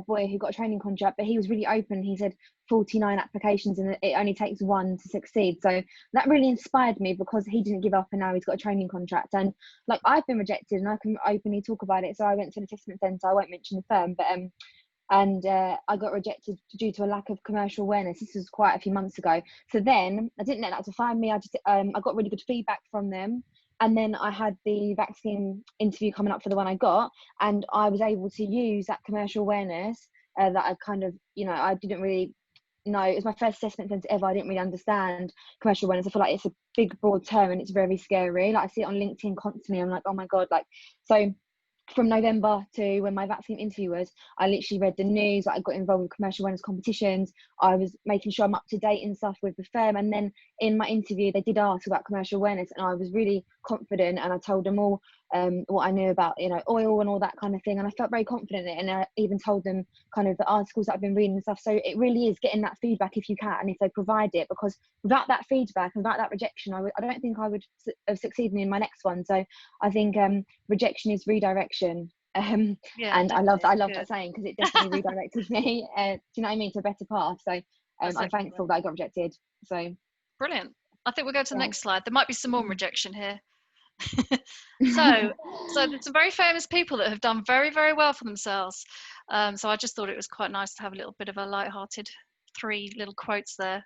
boy who got a training contract, but he was really open. He said 49 applications and it only takes one to succeed. So that really inspired me, because he didn't give up and now he's got a training contract. And like, I've been rejected and I can openly talk about it. So I went to an assessment centre, I won't mention the firm, but I got rejected due to a lack of commercial awareness. This was quite a few months ago. So then I didn't let that define me. I got really good feedback from them. And then I had the vaccine interview coming up for the one I got, and I was able to use that commercial awareness that I kind of, I didn't really know. It was my first assessment centre ever. I didn't really understand commercial awareness. I feel like it's a big, broad term and it's very scary. Like, I see it on LinkedIn constantly. I'm like, oh my God. Like, so from November to when my vaccine interview was, I literally read the news. I got involved with commercial awareness competitions. I was making sure I'm up to date and stuff with the firm. And then in my interview, they did ask about commercial awareness, and I was really confident. And I told them all what I knew about, oil and all that kind of thing. And I felt very confident in it. And I even told them kind of the articles that I've been reading and stuff. So it really is getting that feedback if you can, and if they provide it, because without that feedback and without that rejection, I don't think I would have succeeded in my next one. So I think rejection is redirection. And I love that saying, because it definitely redirected me, do you know what I mean, to a better path. So I'm thankful that I got rejected. So brilliant. I think we'll go to the next slide. There might be some more rejection here. so there's some very famous people that have done very, very well for themselves. So I just thought it was quite nice to have a little bit of a light-hearted 3 little quotes there.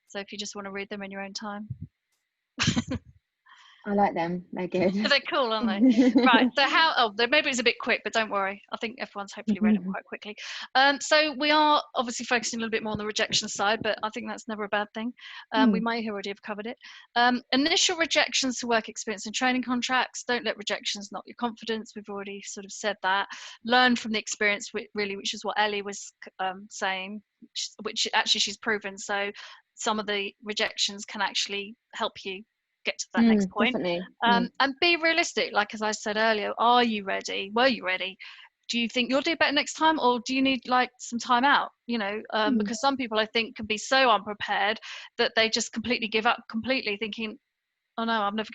So if you just want to read them in your own time. I like them. They're good. They're cool, aren't they? Right. So maybe it's a bit quick, but don't worry. I think everyone's hopefully read them quite quickly. So we are obviously focusing a little bit more on the rejection side, but I think that's never a bad thing. We may already have covered it. Initial rejections to work experience and training contracts. Don't let rejections knock your confidence. We've already sort of said that. Learn from the experience, which is what Ellie was saying, which actually she's proven. So some of the rejections can actually help you get to that next point. And be realistic. Like, as I said earlier, are you ready? Were you ready? Do you think you'll do better next time, or do you need like some time out? Because some people, I think, can be so unprepared that they just completely give up, thinking, oh no, I'm just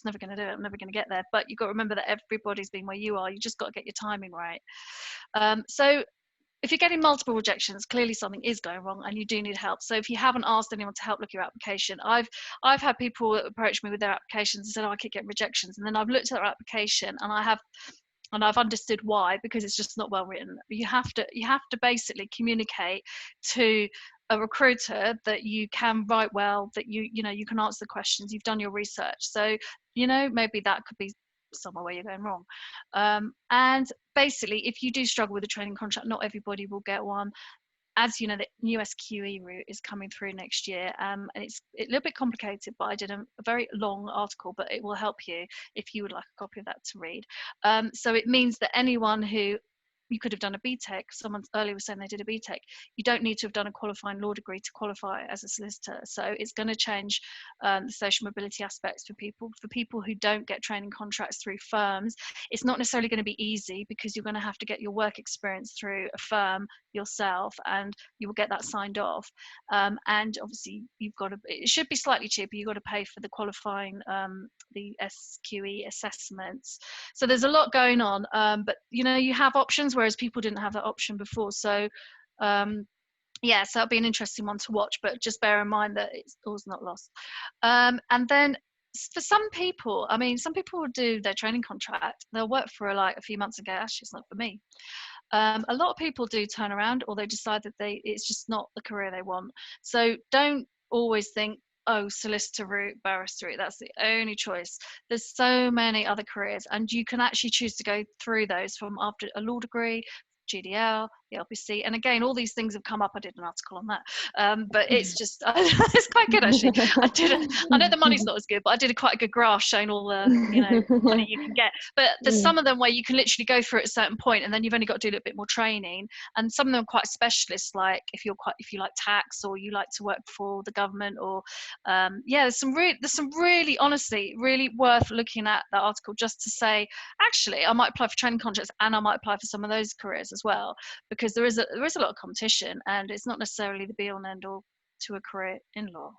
never going to do it. I'm never going to get there. But you've got to remember that everybody's been where you are. You just got to get your timing right. So if you're getting multiple rejections, clearly something is going wrong and you do need help. So if you haven't asked anyone to help look at your application, I've had people that approach me with their applications and said, oh, I keep getting rejections. And then I've looked at their application and I've understood why, because it's just not well written. You have to basically communicate to a recruiter that you can write well, that you can answer the questions, you've done your research. So, maybe that could be somewhere where you're going wrong. And basically, if you do struggle with a training contract, not everybody will get one. As you know, the new SQE route is coming through next year, and it's a little bit complicated, but I did a very long article, but it will help you if you would like a copy of that to read. So it means that anyone who, you could have done a BTEC, someone earlier was saying they did a BTEC, you don't need to have done a qualifying law degree to qualify as a solicitor. So it's going to change the social mobility aspects for people who don't get training contracts through firms. It's not necessarily going to be easy, because you're going to have to get your work experience through a firm yourself, and you will get that signed off. And obviously it should be slightly cheaper. You've got to pay for the qualifying, the SQE assessments. So there's a lot going on, but you have options, whereas people didn't have that option before. So so that'll be an interesting one to watch, but just bear in mind that it's always not lost. And then for some people, some people will do their training contract, they'll work for a few months and go, actually it's not for me. A lot of people do turn around, or they decide that it's just not the career they want. So don't always think, oh, solicitor route, barrister route, that's the only choice. There's so many other careers, and you can actually choose to go through those from after a law degree, GDL, the LPC. And again, all these things have come up. I did an article on that, but it's just it's quite good actually. I know the money's not as good, but I did quite a good graph showing all the money you can get. But there's some of them where you can literally go through at a certain point, and then you've only got to do a little bit more training. And some of them are quite specialist, like if you like tax, or you like to work for the government, or there's some really honestly really worth looking at that article, just to say, actually, I might apply for training contracts and I might apply for some of those careers as well, because there is a lot of competition, and it's not necessarily the be all and end all to a career in law.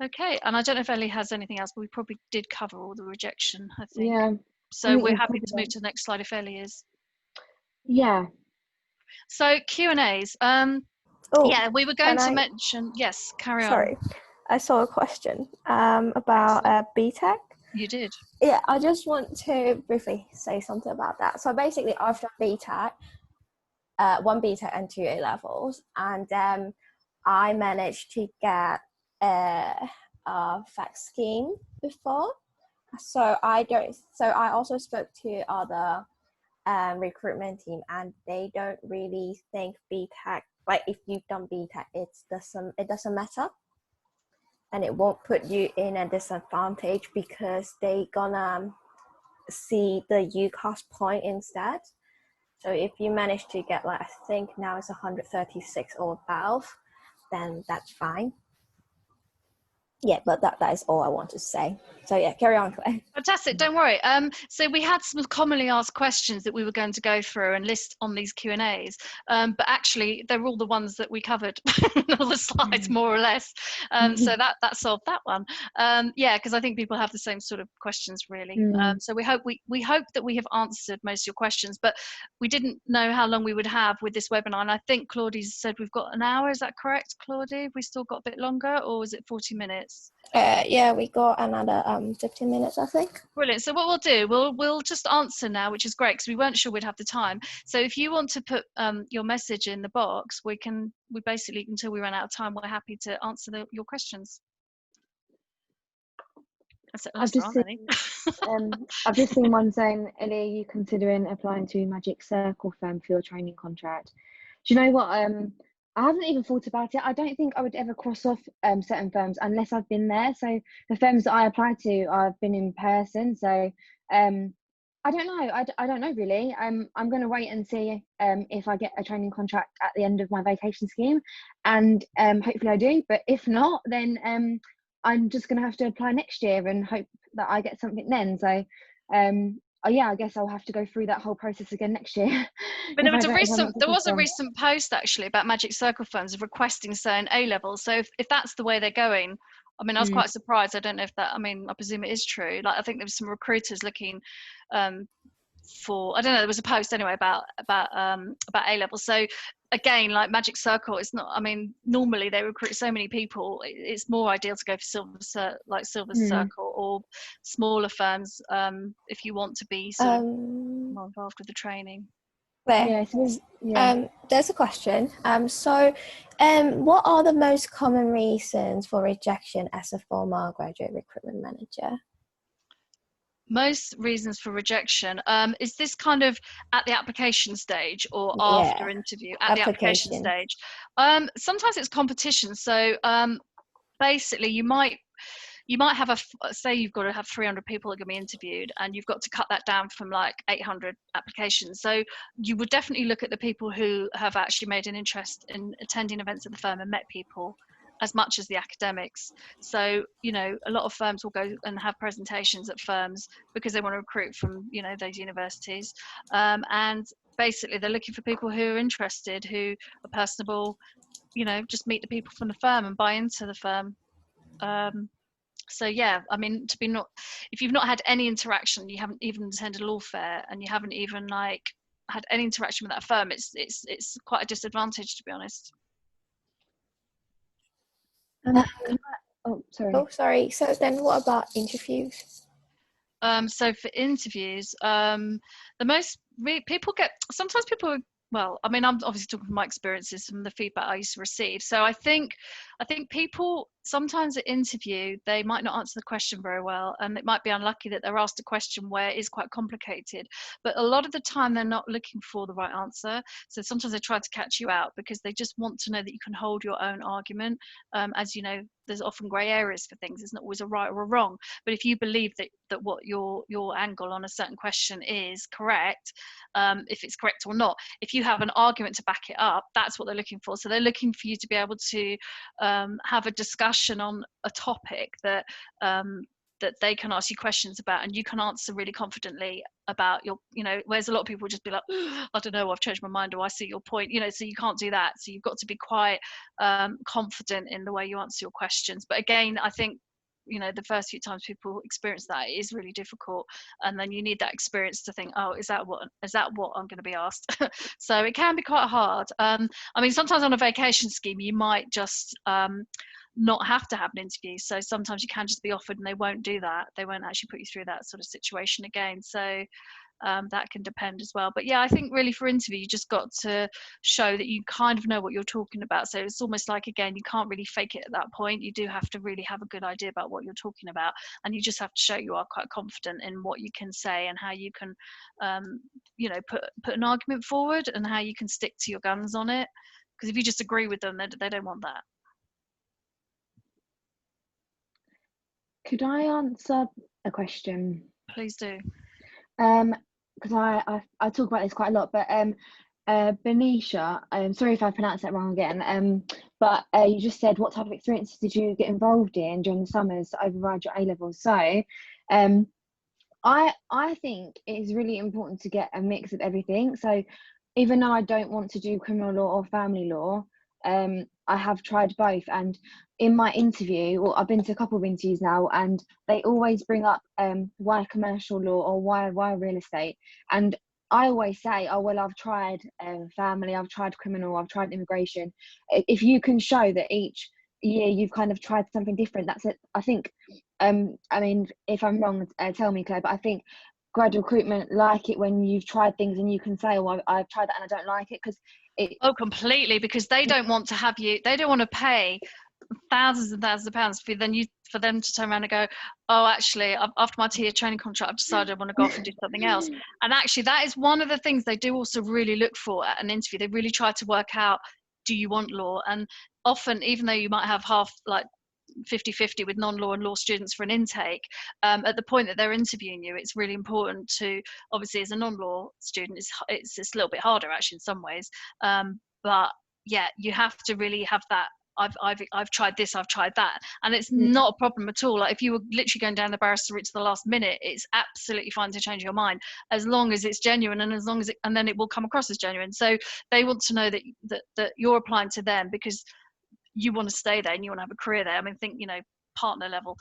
Okay, and I don't know if Ellie has anything else, but we probably did cover all the rejection, I think. Yeah. So we're happy to move to the next slide if Ellie is. Yeah. So Q&As. We were going to mention. Yes, carry on. Sorry, I saw a question about BTEC. You did. Yeah, I just want to briefly say something about that. So basically, I've done BTEC, one BTEC and 2 A levels, and I managed to get a FAC scheme before. So I also spoke to other recruitment team, and they don't really think BTEC, like if you've done BTEC, it doesn't matter, and it won't put you in a disadvantage, because they gonna see the UCAS point instead. So if you manage to get, like, I think now it's 136 or above, then that's fine. Yeah, but that is all I want to say. So yeah, carry on, Claire. Fantastic, don't worry. So we had some commonly asked questions that we were going to go through and list on these Q&As, but actually they're all the ones that we covered on all the slides, more or less. So that solved that one. Because I think people have the same sort of questions, really. So we hope that we have answered most of your questions, but we didn't know how long we would have with this webinar, and I think Claudie said we've got an hour. Is that correct, Claudie? Have we still got a bit longer, or is it 40 minutes? Yeah, we got another 15 minutes, I think. Brilliant. So what we'll do, we'll just answer now, which is great, because we weren't sure we'd have the time. So if you want to put your message in the box, we basically, until we run out of time, we're happy to answer your questions. I've just seen one saying, Ellie, are you considering applying to Magic Circle firm for your training contract? Do you know what? I haven't even thought about it. I don't think I would ever cross off certain firms unless I've been there. So the firms that I apply to, I've been in person. So I don't know. I don't know really. I'm going to wait and see if I get a training contract at the end of my vacation scheme, and hopefully I do. But if not, then I'm just going to have to apply next year and hope that I get something then. So I guess I'll have to go through that whole process again next year. But there was a recent post actually about Magic Circle firms requesting certain A levels. So if that's the way they're going, I mean, I was quite surprised. I don't know if that, I mean, I presume it is true. Like, I think there was some recruiters looking for, I don't know, there was a post anyway about A levels. So again, like Magic Circle, it's not, I mean, normally they recruit so many people. It's more ideal to go for Silver Circle or smaller firms if you want to be sort of more involved with the training. Claire, there's a question. What are the most common reasons for rejection as a former graduate recruitment manager? Most reasons for rejection, is this kind of at the application stage or after interview? At the application stage. Sometimes it's competition. So basically you might have say you've got to have 300 people that are going to be interviewed, and you've got to cut that down from like 800 applications. So you would definitely look at the people who have actually made an interest in attending events at the firm and met people, as much as the academics. So, you know, a lot of firms will go and have presentations at firms because they want to recruit from, you know, those universities. And basically they're looking for people who are interested, who are personable, you know, just meet the people from the firm and buy into the firm. So yeah, I mean, if you've not had any interaction, you haven't even attended a law fair, and you haven't even like had any interaction with that firm, it's quite a disadvantage, to be honest. Sorry. So then what about interviews? So for interviews, sometimes people well, I mean, I'm obviously talking from my experiences, from the feedback I used to receive. So I think people sometimes at interview, they might not answer the question very well, and it might be unlucky that they're asked a question where it is quite complicated. But a lot of the time, they're not looking for the right answer. So sometimes they try to catch you out because they just want to know that you can hold your own argument. As you know, there's often grey areas for things. It's not always a right or a wrong. But if you believe that what your angle on a certain question is correct, if it's correct or not, if you have an argument to back it up, that's what they're looking for. So they're looking for you to be able to have a discussion on a topic that that they can ask you questions about, and you can answer really confidently about your, whereas a lot of people just be like, I don't know, I've changed my mind, or I see your point, so you can't do that. So you've got to be quite confident in the way you answer your questions. But again, I think, the first few times people experience that, it is really difficult, and then you need that experience to think, oh, is that what I'm going to be asked? So it can be quite hard. I mean, sometimes on a vacation scheme you might just not have to have an interview, so sometimes you can just be offered and they won't do that. They won't actually put you through that sort of situation again. So that can depend as well. But yeah, I think really for interview, you just got to show that you kind of know what you're talking about. So it's almost like, again, you can't really fake it at that point. You do have to really have a good idea about what you're talking about, and you just have to show you are quite confident in what you can say and how you can put an argument forward, and how you can stick to your guns on it. Because if you just agree with them, they don't want that. Could I answer a question? Please do. Because I talk about this quite a lot, but Benisha, sorry if I pronounced that wrong again, but you just said, what type of experiences did you get involved in during the summers to override your A-levels? So I think it is really important to get a mix of everything. So even though I don't want to do criminal law or family law, I have tried both. And in my interview, or I've been to a couple of interviews now, and they always bring up why commercial law or why real estate. And I always say, oh, well, I've tried family, I've tried criminal, I've tried immigration. If you can show that each year you've kind of tried something different, that's it. I think, I mean, if I'm wrong, tell me, Claire, but I think graduate recruitment like it when you've tried things and you can say, oh, I've tried that and I don't like it, because Oh, completely, because they don't want to have you, they don't want to pay thousands and thousands of pounds for them to turn around and go, oh, actually, after my 2-year training contract, I've decided I want to go off and do something else. And actually, that is one of the things they do also really look for at an interview. They really try to work out, do you want law? And often, even though you might have half, like 50-50 with non-law and law students for an intake, at the point that they're interviewing you, it's really important to, obviously as a non-law student, it's a little bit harder actually in some ways, but yeah, you have to really have that, I've tried this, I've tried that, and it's not a problem at all. Like if you were literally going down the barrister route to the last minute, it's absolutely fine to change your mind, as long as it's genuine, and as long as and then it will come across as genuine. So they want to know that you're applying to them because you want to stay there and you want to have a career there. I mean, think, partner level,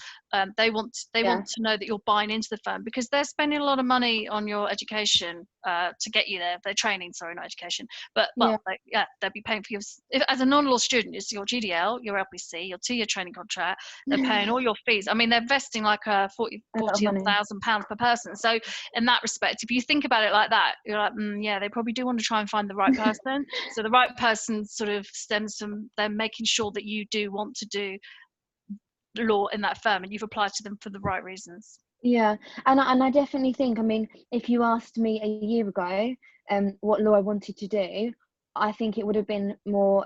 they want to know that you're buying into the firm, because they're spending a lot of money on your education to get you there. They're training, sorry, not education, but they'll be paying for as a non-law student, it's your GDL, your LPC, your 2-year training contract. They're paying all your fees. I mean, they're investing like £40,000 per person. So in that respect, if you think about it like that, you're like, yeah, they probably do want to try and find the right person. So the right person sort of stems from them making sure that you do want to do law in that firm and you've applied to them for the right reasons. Yeah, and I definitely think, I mean, if you asked me a year ago what law I wanted to do, I think it would have been more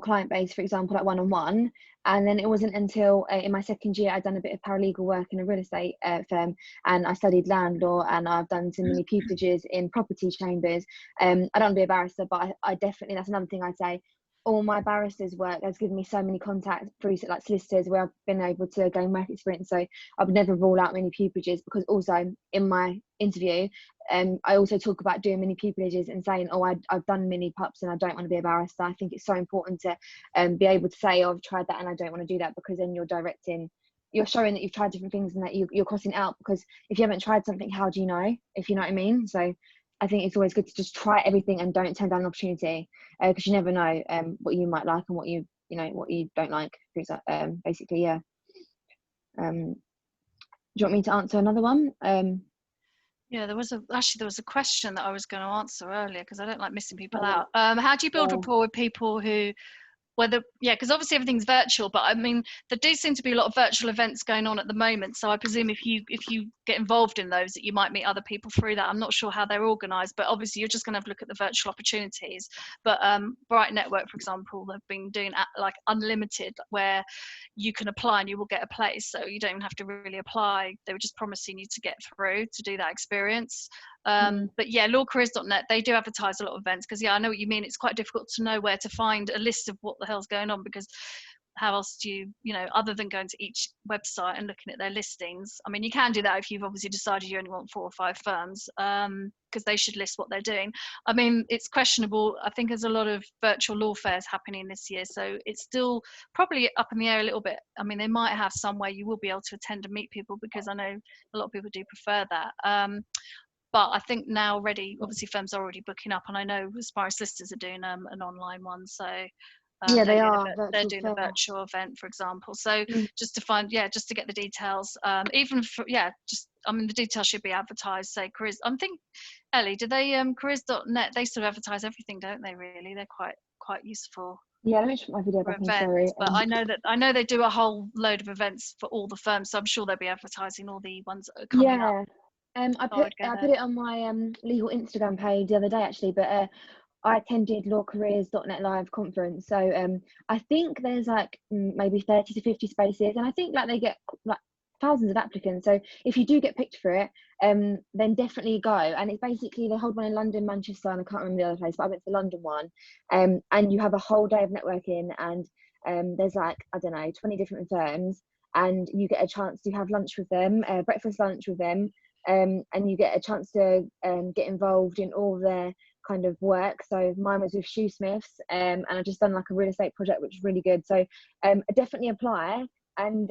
client-based, for example, like one-on-one. And then it wasn't until in my second year I'd done a bit of paralegal work in a real estate firm, and I studied land law, and I've done some mini pupilages in property chambers. I don't want to be a barrister, but I definitely, that's another thing I'd say. All my barrister's work has given me so many contacts through like solicitors where I've been able to gain work experience. So I would never rule out many pupilages, because also in my interview, I also talk about doing mini pupilages and saying, oh, I've done mini pups and I don't want to be a barrister. I think it's so important to be able to say, oh, I've tried that and I don't want to do that, because then you're showing that you've tried different things and that you're crossing out. Because if you haven't tried something, how do you know, if you know what I mean? So I think it's always good to just try everything and don't turn down an opportunity, because you never know what you might like and what you don't like. Basically, yeah. Do you want me to answer another one? Yeah, there was a question that I was going to answer earlier, because I don't like missing people out. How do you build rapport with people who, because obviously everything's virtual, but I mean, there do seem to be a lot of virtual events going on at the moment. So I presume if you get involved in those, that you might meet other people through that. I'm not sure how they're organised, but obviously you're just going to have a look at the virtual opportunities. But Bright Network, for example, they've been doing like unlimited, where you can apply and you will get a place. So you don't even have to really apply. They were just promising you to get through to do that experience. But yeah, lawcareers.net, they do advertise a lot of events, because I know what you mean. It's quite difficult to know where to find a list of what the hell's going on, because how else do you other than going to each website and looking at their listings? I mean, you can do that if you've obviously decided you only want 4 or 5 firms, because they should list what they're doing. I mean, it's questionable. I think there's a lot of virtual law fairs happening this year, so it's still probably up in the air a little bit. I mean, they might have somewhere you will be able to attend and meet people, because I know a lot of people do prefer that. But I think now already, obviously firms are already booking up, and I know Aspiring Solicitors are doing an online one. So yeah, they are. They're doing a virtual event, for example. So just to just to get the details, even for, I mean, the details should be advertised. Say careers. I'm thinking, Ellie, do they careers.net? They sort of advertise everything, don't they? Really, they're quite useful. Yeah, let me just put my video back in, sorry. But I know they do a whole load of events for all the firms, so I'm sure they'll be advertising all the ones that are coming up. I put it on my legal Instagram page the other day, actually, but I attended lawcareers.net live conference. So I think there's like maybe 30 to 50 spaces, and I think like they get like thousands of applicants. So if you do get picked for it, then definitely go. And it's basically, they hold one in London, Manchester, and I can't remember the other place, but I went to the London one. And you have a whole day of networking, and there's like, I don't know, 20 different firms, and you get a chance to have lunch with them, breakfast lunch with them. And you get a chance to get involved in all their kind of work. So mine was with Shoesmiths, and I just done like a real estate project, which is really good. So definitely apply. And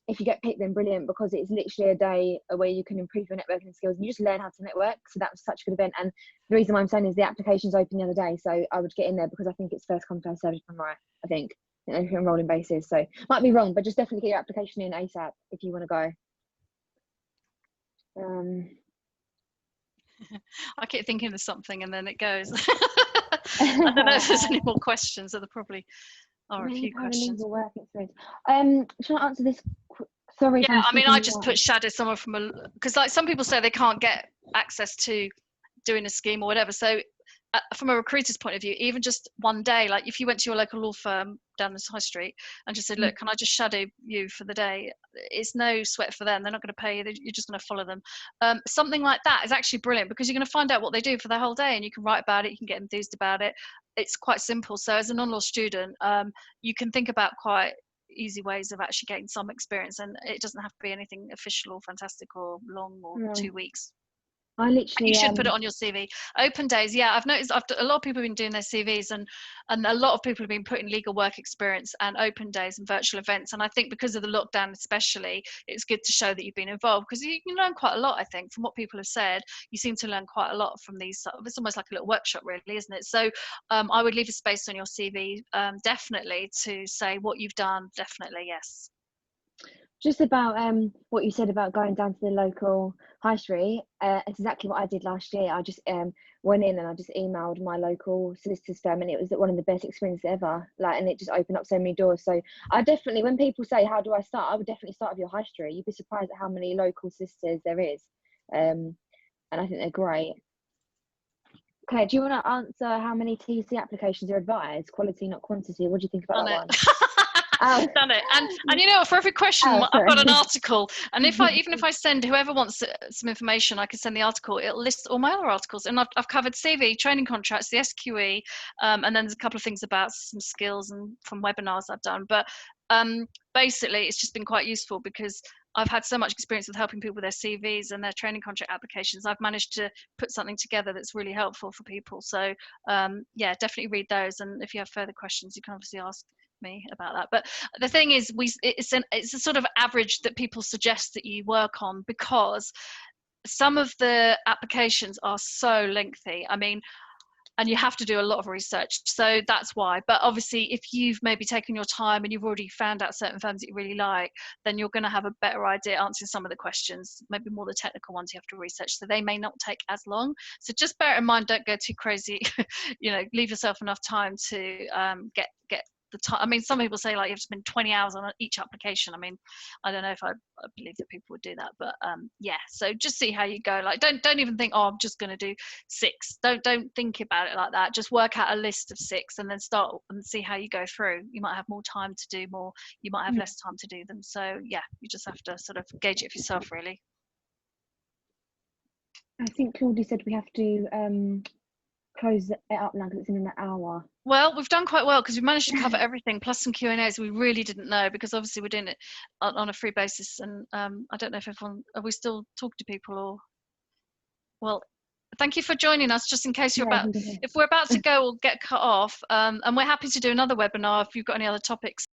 if you get picked, then brilliant, because it's literally a day where you can improve your networking skills and you just learn how to network. So that was such a good event. And the reason why I'm saying is the application's open the other day, so I would get in there, because I think it's first come first served, if I'm right. I think on a rolling basis, so might be wrong, but just definitely get your application in ASAP if you want to go. I keep thinking of something and then it goes. I don't know if there's any more questions. There probably are a few questions. Work experience. Shall I answer this? Sorry. Yeah, I mean, I just put shadow someone because like some people say they can't get access to doing a scheme or whatever. So from a recruiter's point of view, even just one day, like if you went to your local law firm down the high street and just said, look, can I just shadow you for the day? It's no sweat for them. They're not going to pay you. You're just going to follow them. Something like that is actually brilliant, because you're going to find out what they do for the whole day, and you can write about it. You can get enthused about it. It's quite simple. So as a non-law student, you can think about quite easy ways of actually getting some experience, and it doesn't have to be anything official or fantastic or long or 2 weeks. I literally, you should put it on your CV. Open days, yeah, I've noticed a lot of people have been doing their CVs, and a lot of people have been putting legal work experience and open days and virtual events. And I think because of the lockdown especially, it's good to show that you've been involved, because you can learn quite a lot. I think from what people have said, you seem to learn quite a lot from these. It's almost like a little workshop, really, isn't it? So I would leave a space on your CV, definitely, to say what you've done. Definitely, yes. Just about what you said about going down to the local high street, it's exactly what I did last year. I just went in and I just emailed my local solicitors firm, and it was one of the best experiences ever. Like, and it just opened up so many doors. So I definitely, when people say, how do I start? I would definitely start with your high street. You'd be surprised at how many local solicitors there is. And I think they're great. Okay, do you want to answer how many TC applications are advised? Quality, not quantity. What do you think about that one? Done it. And you know what, for every question I've got an article, and even if I send whoever wants some information, I can send the article. It'll list all my other articles, and I've covered CV, training contracts, the SQE, and then there's a couple of things about some skills and from webinars I've done. But basically it's just been quite useful, because I've had so much experience with helping people with their CVs and their training contract applications. I've managed to put something together that's really helpful for people. So yeah, definitely read those, and if you have further questions, you can obviously ask me about that. But the thing is, it's a sort of average that people suggest that you work on, because some of the applications are so lengthy. I mean, and you have to do a lot of research. So that's why. But obviously, if you've maybe taken your time and you've already found out certain firms that you really like, then you're going to have a better idea answering some of the questions, maybe more the technical ones you have to research. So they may not take as long. So just bear in mind, don't go too crazy. Leave yourself enough time to get the time. I mean, some people say like you have to spend 20 hours on each application. I mean, I don't know if I believe that people would do that, but yeah. So just see how you go. Like, don't even think, oh, I'm just going to do 6. Don't think about it like that. Just work out a list of 6 and then start and see how you go through. You might have more time to do more. You might have less time to do them. So yeah, you just have to sort of gauge it for yourself, really. I think Claudia said we have to close it up now because it's in an hour. Well, we've done quite well because we've managed to cover everything, plus some Q&As we really didn't know, because obviously we're doing it on a free basis, and I don't know if everyone, are we still talking to people, or, well, thank you for joining us, just in case if we're about to go or get cut off, and we're happy to do another webinar if you've got any other topics